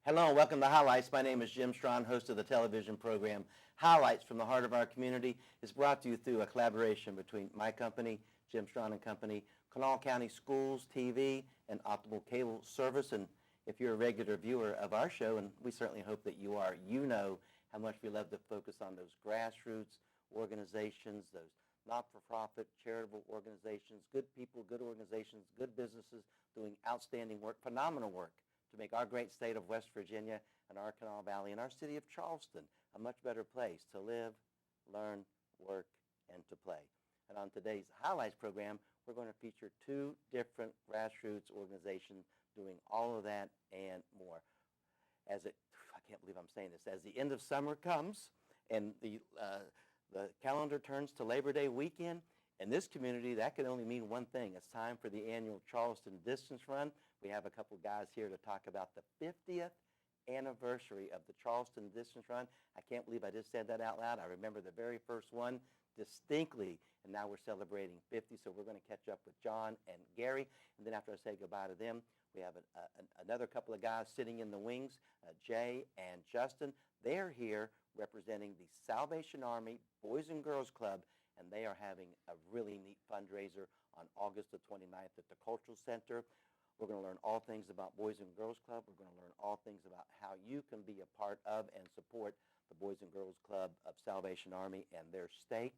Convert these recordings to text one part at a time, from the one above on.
Hello and welcome to Highlights. My name is Jim Strawn, host of the television program Highlights from the Heart of Our Community. It's brought to you through a collaboration between my company, Jim Strawn and Company, Kanawha County Schools TV, and Optimal Cable Service. And if you're a regular viewer of our show, and we certainly hope that you are, you know how much we love to focus on those grassroots organizations, those not-for-profit charitable organizations, good people, good organizations, good businesses doing outstanding work, phenomenal work, to make our great state of West Virginia and our Kanawha Valley and our city of Charleston a much better place to live, learn, work, and to play. And on today's Highlights program, we're going to feature two different grassroots organizations doing all of that and more. I can't believe I'm saying this, as the end of summer comes and the calendar turns to Labor Day weekend, in this community, that can only mean one thing. It's time for the annual Charleston Distance Run. We have a couple guys here to talk about the 50th anniversary of the Charleston Distance Run. I can't believe I just said that out loud. I remember the very first one distinctly, and now we're celebrating 50, so we're going to catch up with John and Gary. And then after I say goodbye to them, we have another couple of guys sitting in the wings, Jay and Justin. They're here representing the Salvation Army Boys and Girls Club, and they are having a really neat fundraiser on August the 29th at the Cultural Center. We're going to learn all things about Boys and Girls Club. We're going to learn all things about how you can be a part of and support the Boys and Girls Club of Salvation Army and their steak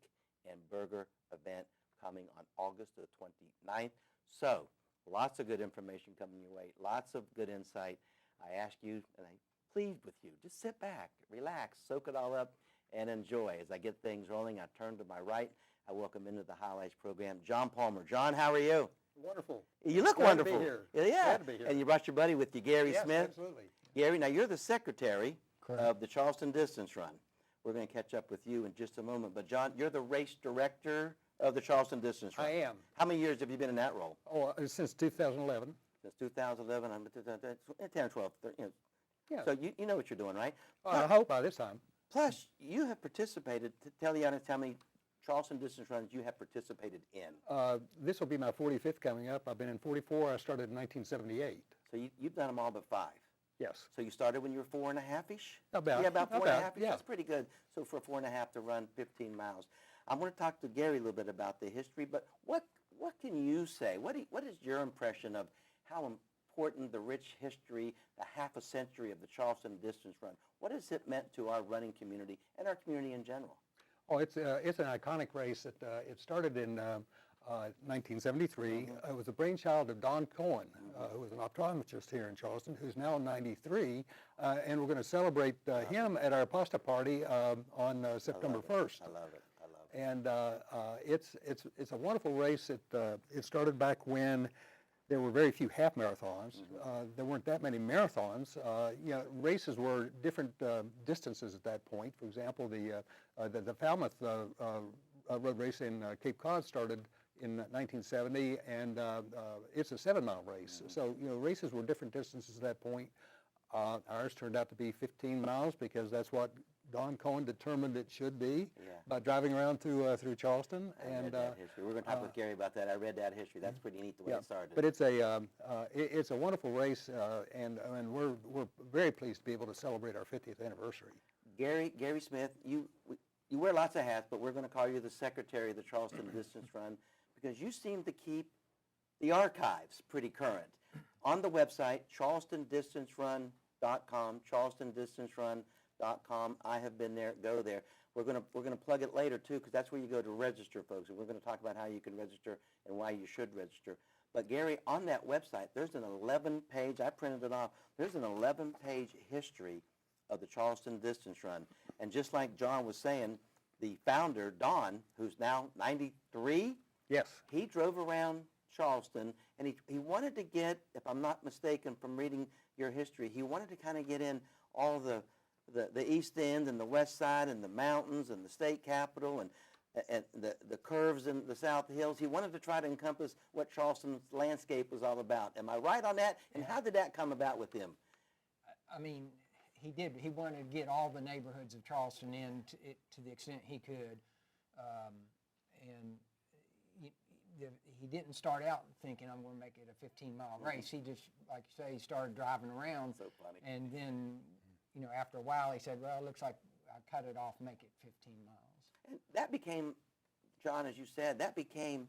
and burger event coming on August the 29th. So, lots of good information coming your way, lots of good insight. I ask you, and I plead with you, just sit back, relax, soak it all up, and enjoy. As I get things rolling, I turn to my right. I welcome into the Highlights program John Palmer. John, how are you? Wonderful. You look Glad wonderful. To be here. Yeah. Glad to be here. And you brought your buddy with you, Gary yes, Smith. Absolutely. Gary, now you're the secretary Correct. of the Charleston Distance Run. We're going to catch up with you in just a moment. But John, you're the race director of the Charleston Distance Run. I am. How many years have you been in that role? Oh, since 2011. Since 2011, I'm 10 or 12, 13, Yeah. So you know what you're doing, right? I hope by this time. Plus, you have participated, tell the audience how many Charleston Distance Runs you have participated in. This will be my 45th coming up. I've been in 44. I started in 1978. So you've done them all but 5. Yes. So you started when you were 4.5-ish? About. Yeah, about 4.5-ish. Yeah. That's pretty good. So for 4.5 to run 15 miles. I'm going to talk to Gary a little bit about the history, but what can you say? What is your impression of how important the rich history, the half a century of the Charleston Distance Run, what has it meant to our running community and our community in general? Oh, it's an iconic race. It started in 1973. Mm-hmm. It was the brainchild of Don Cohen, who was an optometrist here in Charleston, who's now 93, and we're going to celebrate him at our pasta party on September 1st. I love it. And it's a wonderful race. It started back when there were very few half marathons. There weren't that many marathons. Races were different distances at that point. For example, the Falmouth road race in Cape Cod started in 1970, and it's a 7-mile race. So races were different distances at that point. Ours turned out to be 15 miles because that's what Don Cohen determined it should be by driving around through Charleston. I read that history. We're going to talk with Gary about that. I read that history. That's pretty neat the way it started. But it's a wonderful race, and we're very pleased to be able to celebrate our 50th anniversary. Gary Smith, you wear lots of hats, but we're going to call you the secretary of the Charleston Distance Run because you seem to keep the archives pretty current. On the website, charlestondistancerun.com, charlestondistancerun.com. I have been there. Go there. We're going to plug it later too, because that's where you go to register, folks. And we're going to talk about how you can register and why you should register. But Gary, on that website, there's an 11-page. I printed it off. There's an 11-page history of the Charleston Distance Run. And just like John was saying, the founder, Don, who's now 93, yes, he drove around Charleston, and he wanted to get, if I'm not mistaken from reading your history, he wanted to kind of get in all the East End and the West Side and the mountains and the state capitol and the curves in the South Hills. He wanted to try to encompass what Charleston's landscape was all about. Am I right on that? And how did that come about with him? I mean, he did. He wanted to get all the neighborhoods of Charleston in to the extent he could. And he didn't start out thinking I'm going to make it a 15-mile race. He just, like you say, he started driving around. So funny. And then, after a while, he said, well, it looks like I cut it off, make it 15 miles. And that became, John, as you said, that became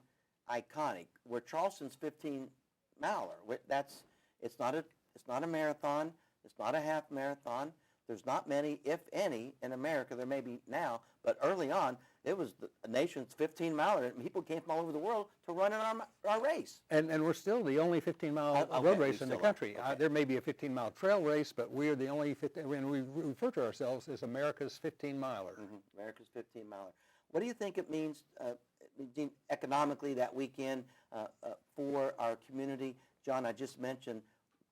iconic. Where Charleston's 15-miler. It's not a marathon. It's not a half marathon. There's not many, if any, in America. There may be now, but early on, it was the nation's 15-miler, and people came from all over the world to run in our race. And we're still the only 15-mile Okay, road we race in the still are. country. Okay. There may be a 15-mile trail race, but we are the only 15, and we refer to ourselves as America's 15-miler. America's 15-miler. What do you think it means economically that weekend for our community? John, I just mentioned,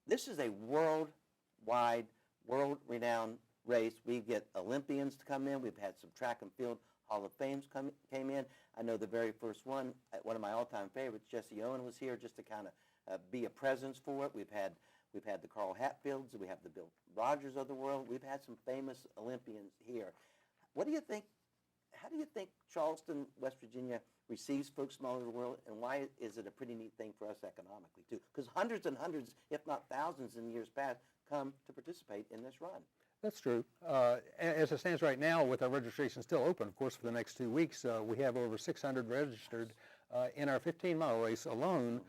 this is a worldwide, world-renowned race. We get Olympians to come in. We've had some track and field Hall of Fames came in. I know the very first one of my all-time favorites, Jesse Owen, was here just to kind of be a presence for it. We've had the Carl Hatfields. We have the Bill Rogers of the world. We've had some famous Olympians here. What do you think? How do you think Charleston, West Virginia, receives folks from all over the world, and why is it a pretty neat thing for us economically too? Because hundreds and hundreds, if not thousands, in years past come to participate in this run. That's true. As it stands right now, with our registration still open, of course, for the next 2 weeks, we have over 600 registered. In our 15-mile race alone,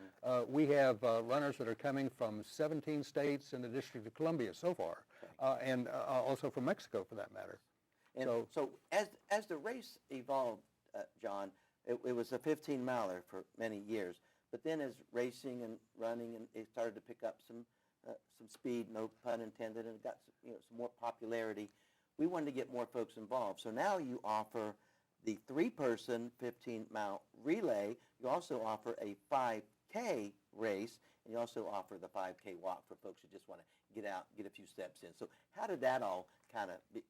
we have runners that are coming from 17 states in the District of Columbia so far, and also from Mexico, for that matter. And so as the race evolved, John, it was a 15-miler for many years. But then as racing and running, and it started to pick up some speed, no pun intended, and it got some more popularity. We wanted to get more folks involved. So now you offer the 3-person 15-mile relay. You also offer a 5K race, and you also offer the 5K walk for folks who just want to get out, get a few steps in. So how did that all kind of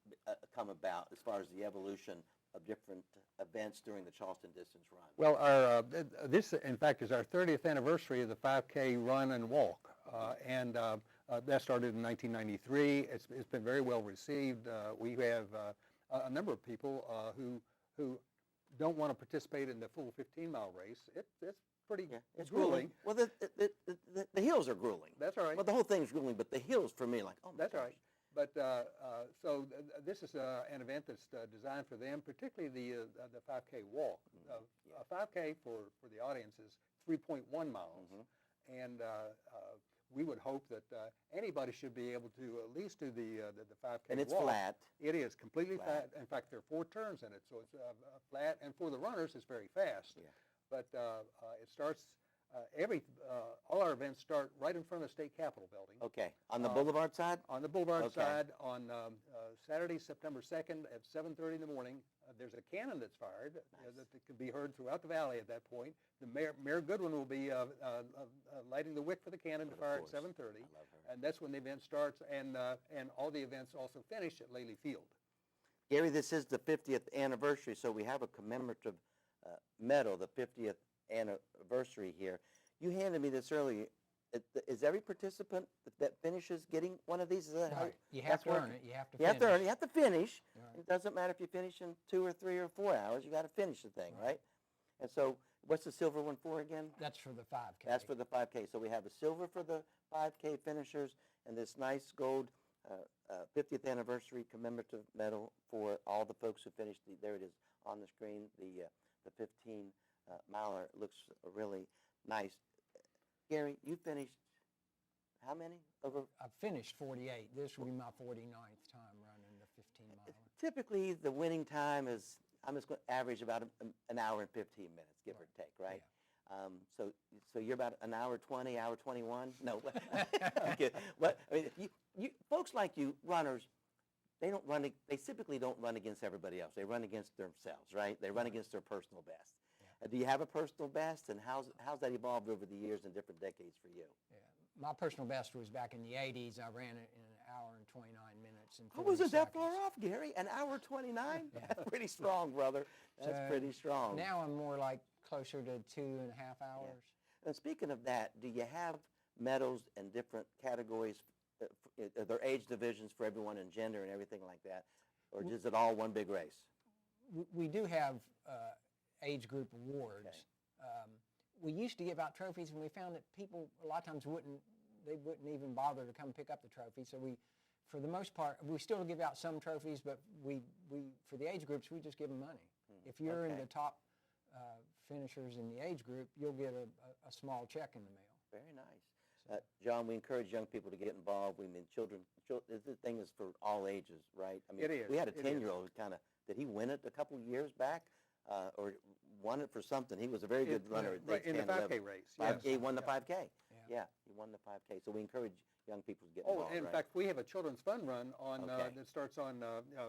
come about as far as the evolution of different events during the Charleston Distance Run? Well, this, in fact, is our 30th anniversary of the 5K run and walk, and that started in 1993. It's been very well received. We have a number of people who don't want to participate in the full 15-mile race. It's pretty it's grueling. Well, the hills are grueling. That's all right. Well, the whole thing's grueling, but the hills for me, like, oh my That's gosh. right. But so this is an event that's designed for them, particularly the 5K walk. A 5K for the audience is 3.1 miles, and we would hope that anybody should be able to at least do the 5K And it's walk. flat. It is completely flat. In fact, there are 4 turns in it, so it's flat. And for the runners, it's very fast. Yeah. But it starts. All our events start right in front of the State Capitol building. Okay. On the boulevard side? On the boulevard Okay. side, on Saturday, September 2nd at 7:30 in the morning, there's a cannon that's fired that can be heard throughout the valley at that point. The Mayor Goodwin will be lighting the wick for the cannon to fire at 7:30, I love her. and that's when the event starts. And all the events also finish at Laley Field. Gary, this is the 50th anniversary, so we have a commemorative medal, the 50th anniversary here. You handed me this earlier. Is every participant that finishes getting one of these? Is that how Right. You have to earn it. You have to You have finish. to earn it. You have to finish. Right. It doesn't matter if you finish in 2 or 3 or 4 hours. You got to finish the thing, right? And so, what's the silver one for again? That's for the 5K. That's for the 5K. So we have a silver for the 5K finishers, and this nice gold 50th anniversary commemorative medal for all the folks who finished. There it is on the screen. The 15 miler looks really nice. Gary, you finished how many? I've finished 48. This will be my 49th time running the 15-miler. Typically, the winning time is, I'm just going to average about an hour and 15 minutes, give or take, right? Yeah. So you're about an hour 20, hour 21? No. Okay. What, I mean, you folks like you, runners, they typically don't run against everybody else. They run against themselves, right? They run against their personal best. Yeah. Do you have a personal best, and how's that evolved over the years and different decades for you? Yeah. My personal best was back in the 80s. I ran it in an hour and 29 minutes and 40 I wasn't that far seconds. off, Gary. An hour 29? That's pretty strong, brother. That's So pretty strong. Now I'm more like closer to 2.5 hours. And speaking of that, do you have medals in different categories? Are there age divisions for everyone in gender and everything like that? Or is it all one big race? We do have age group awards. Okay. we used to give out trophies, and we found that people a lot of times wouldn't even bother to come pick up the trophy. So we, for the most part, we still give out some trophies, but we for the age groups, we just give them money. If you're in the top finishers in the age group, you'll get a small check in the mail. Very nice. John, we encourage young people to get involved. We mean, children, the thing is for all ages, right? I mean, It is. We had a It is. 10-year-old kind of, did he win it a couple years back? Or won it for something? He was a very good runner at Right, age in the 10, 11. 5K race. Yes. Yes. He won the 5K. Yeah. He won the 5K. So we encourage young people to get Oh, involved, in right? fact, we have a children's fun run on Okay. that starts on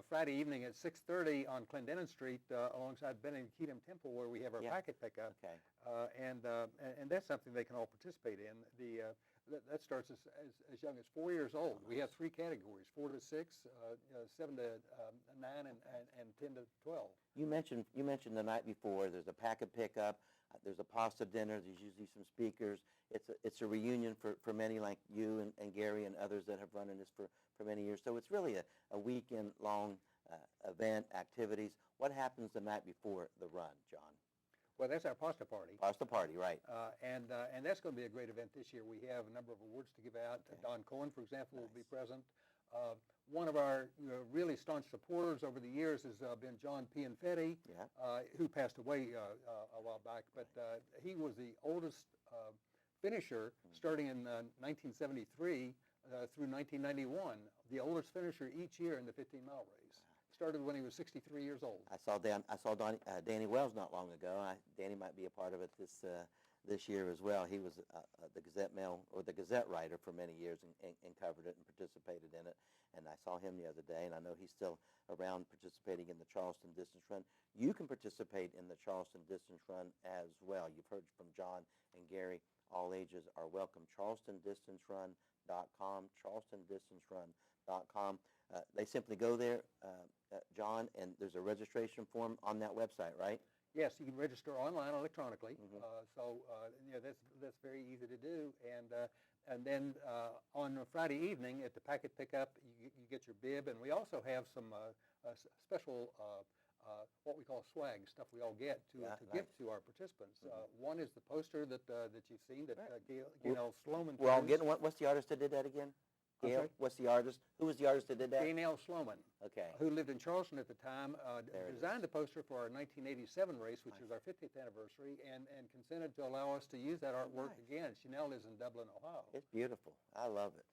Friday evening at 6:30 on Clendenin Street alongside Benedictine Temple, where we have our Yeah. packet pickup. Okay. And that's something they can all participate in. That starts as young as 4 years old. We have 3 categories: 4 to 6, 7 to 9, and 10 to 12. You mentioned the night before. There's a packet pickup. There's a pasta dinner. There's usually some speakers. It's a reunion for many like you and Gary and others that have run in this for many years. So it's really a weekend long event, activities. What happens the night before the run, John? Well, that's our pasta party. Pasta party, right? And that's going to be a great event this year. We have a number of awards to give out. Okay. Don Cohen, for example, will be Nice. present. One of our really staunch supporters over the years has been John Pianfetti, Yeah. who passed away a while back. But he was the oldest finisher, starting in 1973 through 1991, the oldest finisher each year in the 15-mile race. Started when he was 63 years old. I saw Danny Wells not long ago. Danny might be a part of it this year as well. He was the Gazette Mail or the Gazette writer for many years and covered it and participated in it. And I saw him the other day, and I know he's still around participating in the Charleston Distance Run. You can participate in the Charleston Distance Run as well. You've heard from John and Gary. All ages are welcome. CharlestonDistanceRun.com. CharlestonDistanceRun.com. They simply go there, John, and there's a registration form on that website, right? Yes, you can register online electronically. That's very easy to do. And then on a Friday evening at the packet pickup, you get your bib, and we also have some special what we call swag, stuff we all get to give to our participants. One is the poster that you've seen that Gail Sloman. We're all produced. getting what's the artist that did that again? I'm Gail? sorry? What's the artist? Who was the artist that did that? Gaynell Sloman, Okay. who lived in Charleston at the time, There it designed is. the poster for our 1987 race, which is our 50th anniversary, and consented to allow us to use that artwork Nice. again. She now lives in Dublin, Ohio. It's beautiful. I love it.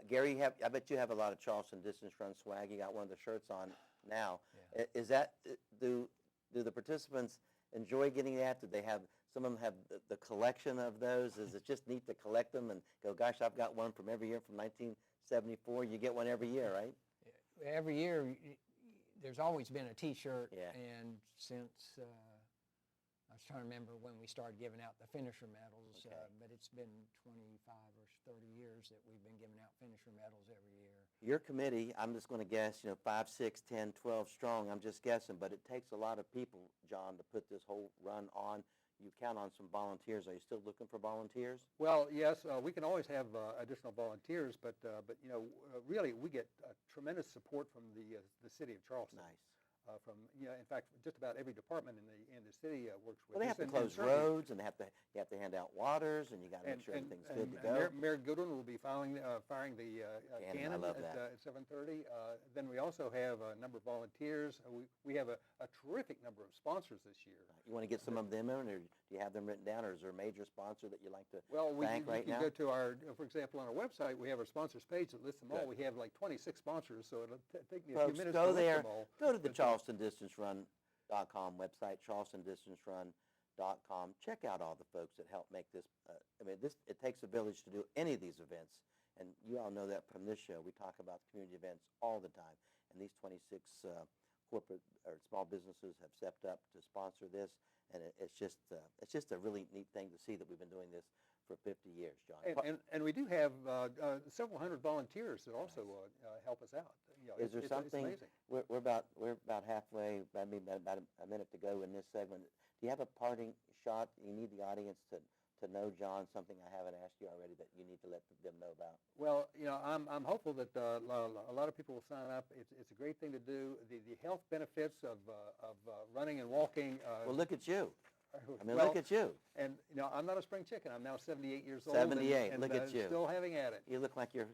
Gary, I bet you have a lot of Charleston Distance Run swag. You got one of the shirts on now. Yeah. Is that do the participants enjoy getting that? Do they have some of them have the collection of those? Is it just neat to collect them and go, gosh, I've got one from every year from 1974. You get one every year, right? Every year, there's always been a T-shirt, Yeah. and since I was trying to remember when we started giving out the finisher medals, Okay. but it's been 25 or 30 years that we've been giving out finisher medals every year. Your committee, I'm just going to guess, 5, 6, 10, 12 strong. I'm just guessing, but it takes a lot of people, John, to put this whole run on. You count on some volunteers. Are you still looking for volunteers? Well, yes, we can always have additional volunteers, but really we get tremendous support from the city of Charleston. Nice. In fact, just about every department in the city works with Well, they us. have to And close certainly- roads, and you have to hand out waters, and you got to make sure everything's good to go. Mayor Goodwin will be firing the Cannon, I love that. at 7:30. Then we also have a number of volunteers. We have a terrific number of sponsors this year. You want to get some of them in, or do you have them written down, or is there a major sponsor that you like to Well, thank you right can now? go to our, for example, on our website, we have our sponsors page that lists them all. Good. We have like 26 sponsors, so it'll take me a Folks, few minutes go to list there. them all. Go to the But, CharlestonDistanceRun.com website, CharlestonDistanceRun.com. Check out all the folks that help make this. It takes a village to do any of these events, and you all know that from this show. We talk about community events all the time, and these 26 corporate or small businesses have stepped up to sponsor this, and it's just a really neat thing to see that we've been doing this for 50 years, John. And we do have several hundred volunteers that also help us out. Is there it's something? amazing. We're about halfway. Maybe about a minute to go in this segment. Do you have a parting shot? You need the audience to know, John, something I haven't asked you already that you need to let them know about. Well, I'm hopeful that a lot of people will sign up. It's a great thing to do. The health benefits of running and walking. Well, look at you. I mean, look at you. And, I'm not a spring chicken. I'm now 78 years old. 78, and look at you. Still having at it. You look like you're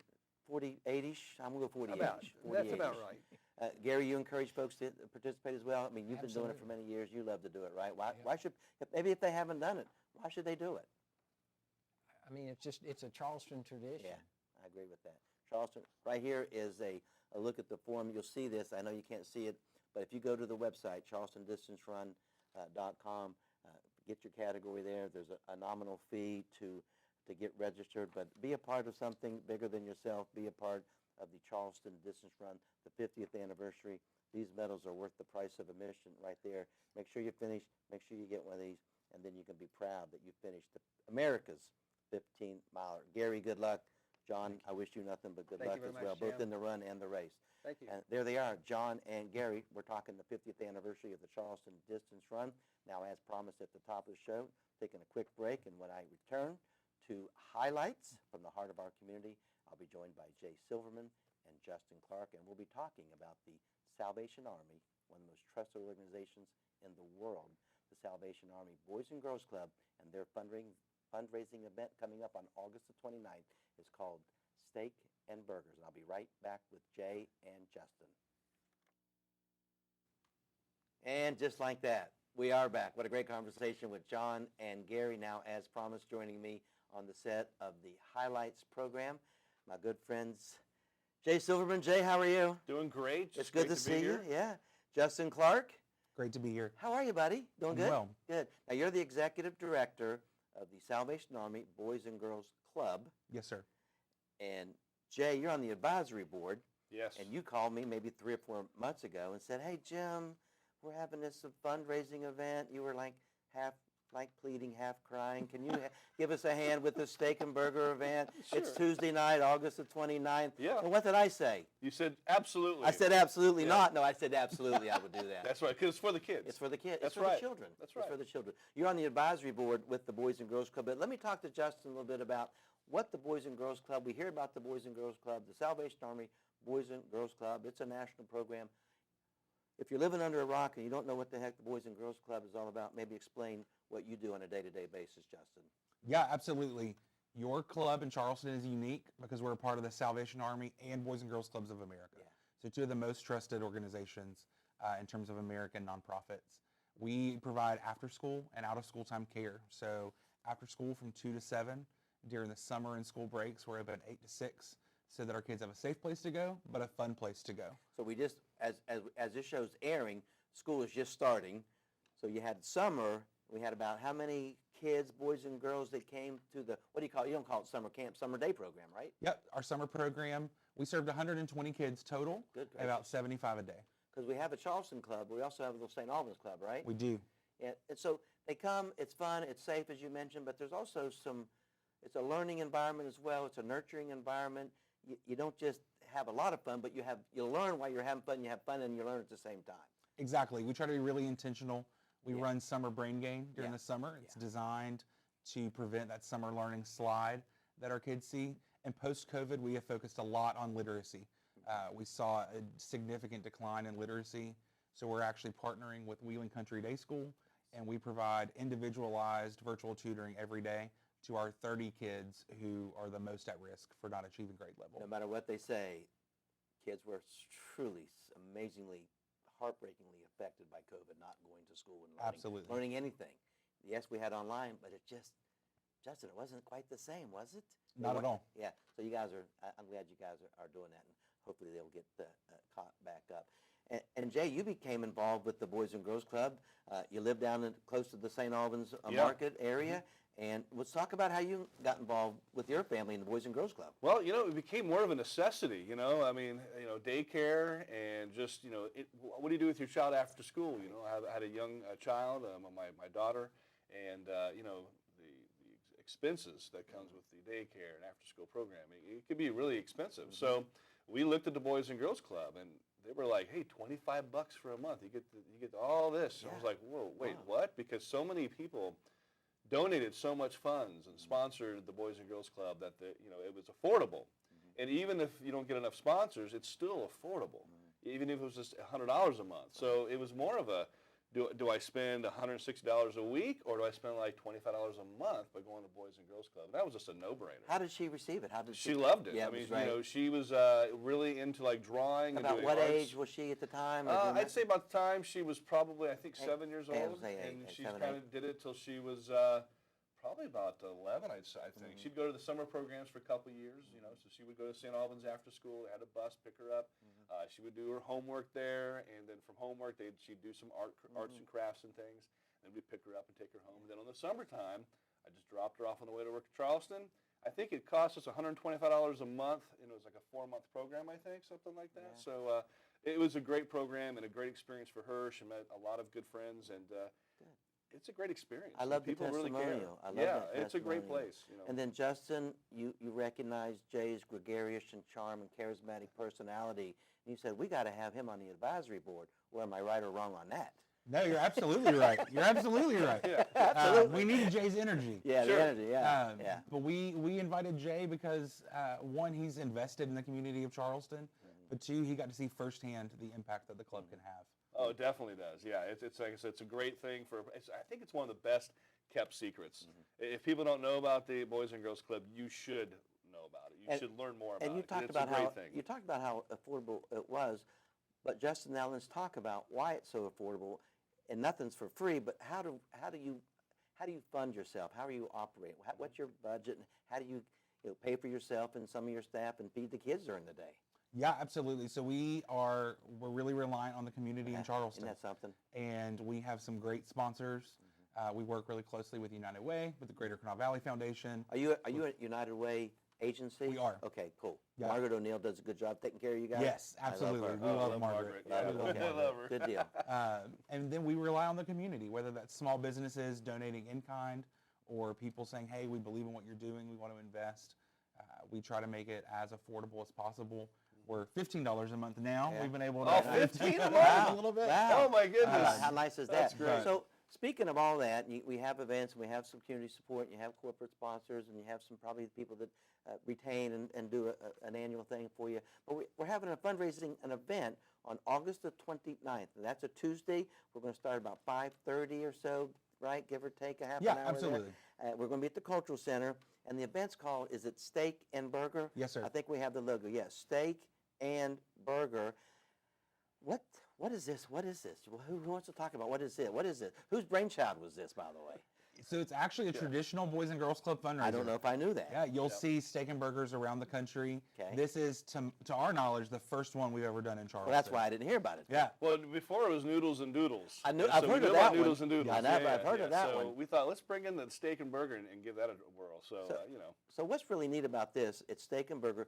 48-ish. I'm going to go 48-ish. That's about 48-ish. right. Gary, you encourage folks to participate as well? I mean, you've been doing it for many years. You love to do it, right? Why should, maybe if they haven't done it, why should they do it? I mean, it's a Charleston tradition. Yeah, I agree with that. Charleston, right here is a look at the form. You'll see this. I know you can't see it, but if you go to the website, charlestondistancerun.com, get your category there. There's a nominal fee to get registered, but be a part of something bigger than yourself. Be a part of the Charleston Distance Run, the 50th anniversary. These medals are worth the price of admission right there. Make sure you finish. Make sure you get one of these, and then you can be proud that you finished America's 15-miler. Gary, good luck. John, I wish you nothing but good luck as well, both in the run and the race. Thank you. And there they are, John and Gary. We're talking the 50th anniversary of the Charleston Distance Run. Now, as promised at the top of the show, taking a quick break, and when I return to highlights from the heart of our community, I'll be joined by Jay Silverman and Justin Clark, and we'll be talking about the Salvation Army, one of the most trusted organizations in the world, the Salvation Army Boys and Girls Club, and their fundraising event coming up on August the 29th is called Steak and Burgers. And I'll be right back with Jay and Justin. And just like that, we are back. What a great conversation with John and Gary. Now, as promised, joining me on the set of the Highlights program, my good friends, Jay Silverman. Jay, how are you? Doing great. It's good to see you. Yeah. Justin Clark. Great to be here. How are you, buddy? Doing good? Well. Good. Now, you're the executive director of the Salvation Army Boys and Girls Club. Yes, sir. And Jay, you're on the advisory board. Yes. And you called me maybe 3 or 4 months ago and said, hey, Jim, we're having this fundraising event. You were like half like pleading, half crying. Can you give us a hand with the steak and burger event? Sure. It's Tuesday night, August the 29th. Yeah. And what did I say? You said absolutely. I said absolutely not. No, I said absolutely I would do that. That's right, because it's for the kids. It's for the kids. That's it's for right. the children. That's right. It's for the children. You're on the advisory board with the Boys and Girls Club. But let me talk to Justin a little bit about what the Boys and Girls Club, we hear about the Boys and Girls Club, the Salvation Army Boys and Girls Club. It's a national program. If you're living under a rock and you don't know what the heck the Boys and Girls Club is all about, maybe explain what you do on a day-to-day basis, Justin. Yeah, absolutely. Your club in Charleston is unique because we're a part of the Salvation Army and Boys and Girls Clubs of America. Yeah. So 2 of the most trusted organizations in terms of American nonprofits. We provide after-school and out-of-school time care. So after school from 2 to 7, during the summer and school breaks, we're open 8 to 6, so that our kids have a safe place to go, but a fun place to go. So we just, as this show's airing, school is just starting. So you had summer. We had about how many kids, boys and girls, that came to the, what do you call it? You don't call it summer camp, summer day program, right? Yep, our summer program, we served 120 kids total, Good and about gracious. 75 a day. Because we have a Charleston club. We also have a little St. Albans club, right? We do. And so they come, it's fun, it's safe, as you mentioned, but there's also it's a learning environment as well. It's a nurturing environment. You don't just have a lot of fun, but you learn while you're having fun. You have fun and you learn at the same time. Exactly. We try to be really intentional. We run summer brain game during the summer. It's designed to prevent that summer learning slide that our kids see. And post-COVID, we have focused a lot on literacy. We saw a significant decline in literacy. So we're actually partnering with Wheeling Country Day School, and we provide individualized virtual tutoring every day to our 30 kids who are the most at risk for not achieving grade level. No matter what they say, kids were truly, amazingly, heartbreakingly affected by COVID, not going to school and learning anything. Yes, we had online, but it just, Justin, it wasn't quite the same, was it? Not at all. Yeah, so you guys are, I'm glad you guys are doing that, and hopefully they'll get caught back up. And Jay, you became involved with the Boys and Girls Club. You live down close to the St. Albans market area. And let's talk about how you got involved with your family in the Boys and Girls Club. Well, it became more of a necessity, I mean, daycare and just, what do you do with your child after school? I had a young child, my daughter, and, the expenses that comes with the daycare and after school programming, it could be really expensive. Mm-hmm. So we looked at the Boys and Girls Club, and they were like, hey, $25 for a month. You get all this. Yeah. I was like, whoa, wait, what? Because so many people donated so much funds and sponsored the Boys and Girls Club that it was affordable. Mm-hmm. And even if you don't get enough sponsors, it's still affordable, even if it was just $100 a month. So it was more of a do I spend $160 a week, or do I spend like $25 a month by going to Boys and Girls Club? And that was just a no-brainer. How did she receive it? How did She loved it. Yeah, I it mean, was right. you know, she was really into like drawing and About doing what arts. age was she at the time? or do you I'd remember? say about the time she was probably, I think, 7 years yeah, I old, would say and eight, she 7, kind 8. of did it till she was probably about 11, I think. She'd go to the summer programs for a couple of years, you know, so she would go to St. Albans after school. They had a bus pick her up. She would do her homework there, and then from homework, she'd do some arts and crafts and things, and we'd pick her up and take her home. And then on the summertime, I just dropped her off on the way to work at Charleston. I think it cost us $125 a month, and it was like a 4-month program, I think, something like that. Yeah. So it was a great program and a great experience for her. She met a lot of good friends, and it's a great experience. I love the People really care. testimonial. I love yeah, that it's a great testimonial. place. You know. And then Justin, you recognized Jay's gregarious and charm and charismatic personality, and you said we got to have him on the advisory board. Or am I right or wrong on that? No, you're absolutely right. You're absolutely right. Yeah. We needed Jay's energy. Yeah, Sure. the energy. Yeah, yeah. But we invited Jay because, one, he's invested in the community of Charleston, but two, he got to see firsthand the impact that the club can have. Oh, it definitely does. Yeah, it's like I said, it's a great thing for. I think it's one of the best kept secrets. If people don't know about the Boys and Girls Club, you should know about it. You should learn more about And you it. 'cause talked it's about a great how thing. you talked about how affordable it was, but Justin, now let's talk about why it's so affordable. And nothing's for free, but how do you fund yourself? How are you operating? What's your budget? And how do you pay for yourself and some of your staff and feed the kids during the day? Yeah, absolutely. So we're really reliant on the community in Charleston. Isn't that something? And we have some great sponsors. We work really closely with United Way, with the Greater Canal Valley Foundation. Are you a United Way agency? We are. Okay, cool. Yeah. Margaret O'Neill does a good job taking care of you guys. Yes, I love absolutely. her. We Oh, I love love Margaret. Yeah, Love her. I love her. Good deal. And then we rely on the community, whether that's small businesses donating in kind or people saying, hey, we believe in what you're doing, we want to invest. We try to make it as affordable as possible. We're $15 a month now. Yeah. We've been able to Oh, 15 a month? a little bit. Wow. Oh my goodness. How nice is that? That's great. So speaking of all that, we have events, and we have some community support, and you have corporate sponsors, and you have some probably people that retain and do an annual thing for you. But we're having a fundraising, an event on August the 29th, and that's a Tuesday. We're going to start about 5:30 or so, right? Give or take a half Yeah, an hour. absolutely. There. We're going to be at the Cultural Center, and the event's called, is it Steak and Burger? Yes, sir. I think we have the logo. Yes, Steak and Burger. What is this? What is this? Who wants to talk about what is it? What is it? Whose brainchild was this, by the way? So it's actually a traditional Boys and Girls Club fundraiser. I don't know if I knew that. Yeah, you'll see steak and burgers around the country. Okay. This is, to our knowledge, the first one we've ever done in Charleston. Well, that's why I didn't hear about it. Yeah. Well, before it was Noodles and Doodles. I knew- And I've so heard we of knew about that Noodles one. and Doodles. I know, I've heard of that so one. we thought, let's bring in the steak and burger and give that a whirl. So, you know. So what's really neat about this, it's Steak and Burger.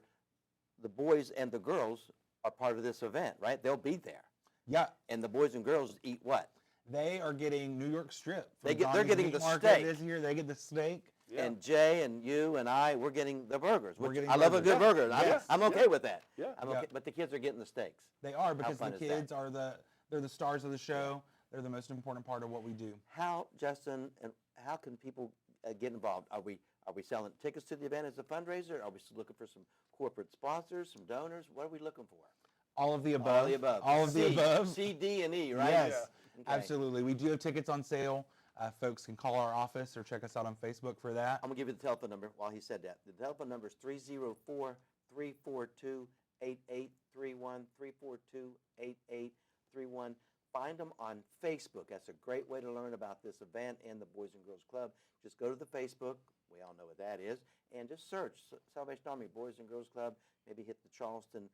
The boys and the girls are part of this event, right? They'll be there. Yeah, And the boys and girls eat what? they are getting New York strip. They're from Donnie's getting Meat the Market steak. this year. They get the steak. Yeah. And Jay and you and I, we're getting the burgers. We're which getting I love a burgers. good burger. and Yeah. I'm okay Yeah. with that. Yeah. I'm Yeah. okay, but the kids are getting the steaks. They are because fun the is that? kids are they're the stars of the show. They're the most important part of what we do. How, Justin, and how can people get involved? Are we selling tickets to the event as a fundraiser? Are we still looking for some corporate sponsors, some donors? What are we looking for? All of the above. All of the above. All of the C, above. C, D, and E, right? Yes, Okay. absolutely. We do have tickets on sale. Folks can call our office or check us out on Facebook for that. I'm going to give you the telephone number while he said that. The telephone number is 304-342-8831, 342-8831. Find them on Facebook. That's a great way to learn about this event and the Boys and Girls Club. Just go to the Facebook. We all know what that is. And just search Salvation Army Boys and Girls Club. Maybe hit the Charleston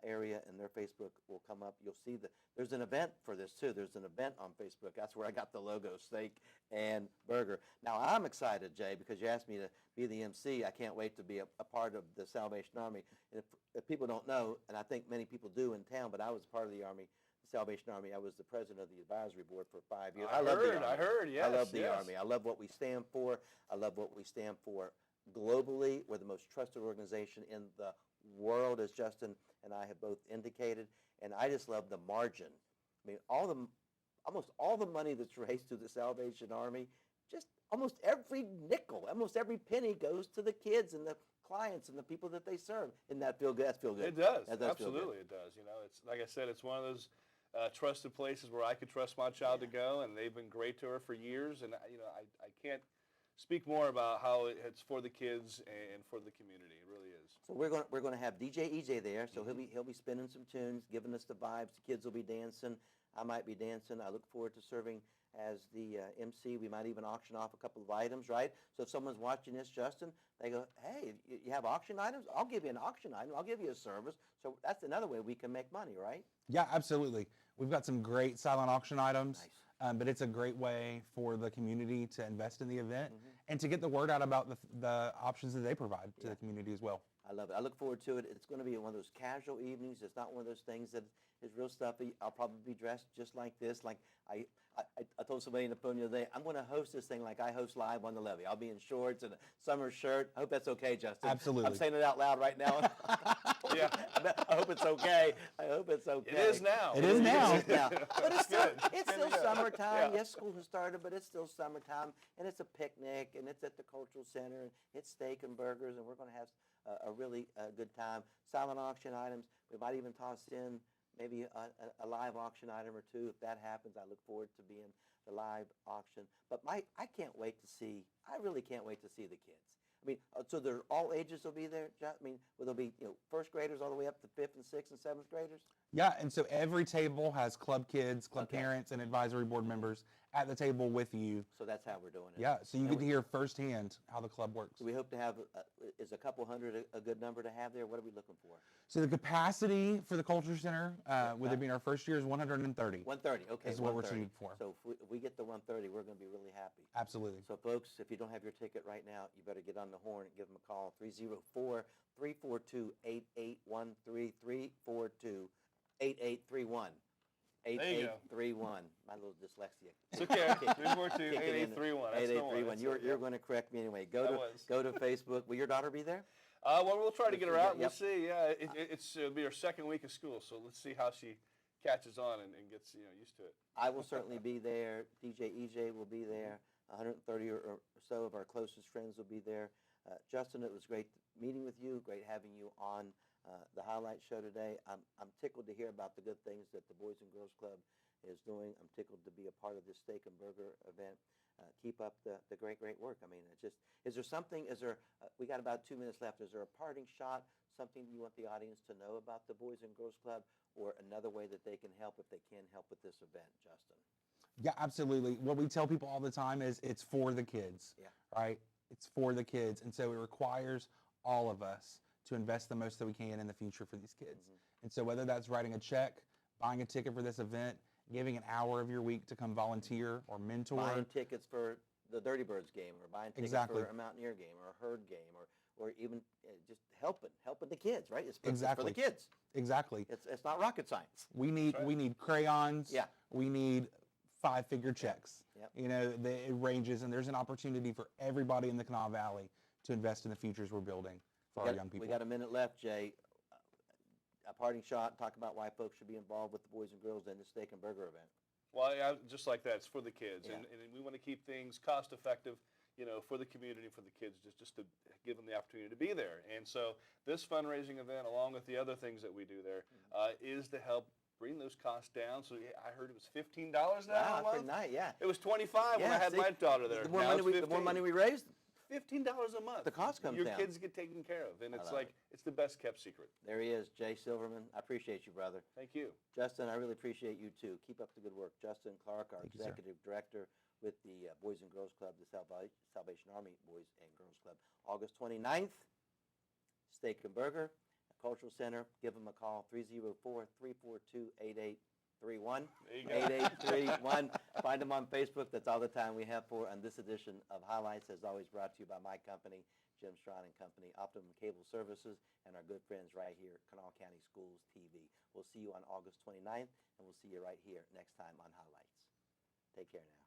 area and their Facebook will come up. You'll see there's an event for this too. There's an event on Facebook. That's where I got the logo, Steak and Burger. Now I'm excited, Jay, because you asked me to be the MC. I can't wait to be a part of the Salvation Army. And if people don't know, and I think many people do in town, but I was part of the Army, the Salvation Army. I was the president of the advisory board for 5 years. I love the heard, Army. I heard, yes, I love the yes. Army. I love what we stand for. I love what we stand for globally. We're the most trusted organization in the world, as Justin and I have both indicated. And I just love the margin. I mean, almost all the money that's raised through the Salvation Army, just almost every nickel, almost every penny goes to the kids and the clients and the people that they serve. Isn't that feel good? That's feel good. It does. That does feel good. Absolutely, it does. You know, it's like I said, it's one of those trusted places where I could trust my child to go, and they've been great to her for years. And I can't speak more about how it's for the kids and for the community. It really is. So we're going to have DJ EJ there. So he'll be spinning some tunes, giving us the vibes. The kids will be dancing. I might be dancing. I look forward to serving as the MC. We might even auction off a couple of items, right? So if someone's watching this, Justin, they go, hey, you have auction items? I'll give you an auction item. I'll give you a service. So that's another way we can make money, right? Yeah, absolutely. We've got some great silent auction items, but it's a great way for the community to invest in the event and to get the word out about the options that they provide to the community as well. I love it. I look forward to it. It's going to be one of those casual evenings. It's not one of those things that is real stuffy. I'll probably be dressed just like this. Like I told somebody in the phone the other day, I'm going to host this thing like I host Live on the Levee. I'll be in shorts and a summer shirt. I hope that's okay, Justin. Absolutely. I'm saying it out loud right now. Yeah. I hope it's okay. I hope it's okay. It is now. It is now. Yeah, but it's still, Good. it's still Good to go. summertime. Yeah. Yes, school has started, but it's still summertime, and it's a picnic, and it's at the cultural center, and it's steak and burgers, and we're going to have a really good time. Silent auction items. We might even toss in maybe a live auction item or two. If that happens, I look forward to being the live auction. But I can't wait to see. I really can't wait to see the kids. I mean, so there all ages will be there. I mean, will there be first graders all the way up to fifth and sixth and seventh graders? Yeah, and so every table has club kids, club parents, and advisory board members at the table with you. So that's how we're doing it. Yeah, so you get to hear firsthand how the club works. So we hope to have, is a couple hundred a good number to have there? What are we looking for? So the capacity for the Culture Center, with it being our first year, is 130. 130, okay. Is what we're 130. shooting for. So if we get the 130, we're going to be really happy. Absolutely. So folks, if you don't have your ticket right now, you better get on the horn and give them a call, 304-342-8813, 342-8831. you go. 8831. My little dyslexia. It's okay. Kicking in. 342-8831. That's no one. 8831. You're going to correct me anyway. Go to Facebook. Will your daughter be there? Well, we'll try to get her out. We'll Yep. see. Yeah, it'll be her second week of school, so let's see how she catches on and gets used to it. I will certainly be there. DJ EJ will be there. 130 or so of our closest friends will be there. Justin, it was great meeting with you. Great having you on the highlight show today. I'm tickled to hear about the good things that the Boys and Girls Club is doing. I'm tickled to be a part of this steak and burger event. Keep up the great work. I mean, is there something, we got about 2 minutes left. Is there a parting shot, something you want the audience to know about the Boys and Girls Club, or another way that they can help if they can help with this event, Justin? Yeah, absolutely. What we tell people all the time is it's for the kids, right? It's for the kids. And so it requires all of us to invest the most that we can in the future for these kids. And so whether that's writing a check, buying a ticket for this event, giving an hour of your week to come volunteer or mentor. Buying tickets for the Dirty Birds game, or buying tickets for a Mountaineer game, or a Herd game, or even just helping the kids, right? It's for the kids. Exactly. It's not rocket science. We need crayons. Yeah. We need 5-figure checks. Yep. It ranges, and there's an opportunity for everybody in the Kanawha Valley to invest in the futures we're building for our young people. We got a minute left, Jay. A parting shot, talk about why folks should be involved with the Boys and Girls in the steak and burger event. Well, just like that, it's for the kids, Yeah. and we want to keep things cost effective, for the community, for the kids, just to give them the opportunity to be there. And so this fundraising event, along with the other things that we do there, is to help bring those costs down. So I heard it was $15 now. Wow, a month. pretty nice, yeah. It was $25 when I had see, my daughter there. The more, Now money it's we, the more 15. money we raise, $15 a month. The cost comes Your down. kids get taken care of, and it's love like it's the best kept secret. there he is, Jay Silverman. I appreciate you, brother. Thank you. Justin, I really appreciate you too. Keep up the good work. Justin Clark, our Thank you, sir. executive director with the Boys and Girls Club, the Salvation Army Boys and Girls Club. August 29th, Steak and Burger, Cultural Center. Give them a call, 304-342-8831. There you go. 8831. Find them on Facebook. That's all the time we have for on this edition of Highlights, as always brought to you by my company, Jim Strawn and Company, Optimum Cable Services, and our good friends right here, Kanawha County Schools TV. We'll see you on August 29th, and we'll see you right here next time on Highlights. Take care now.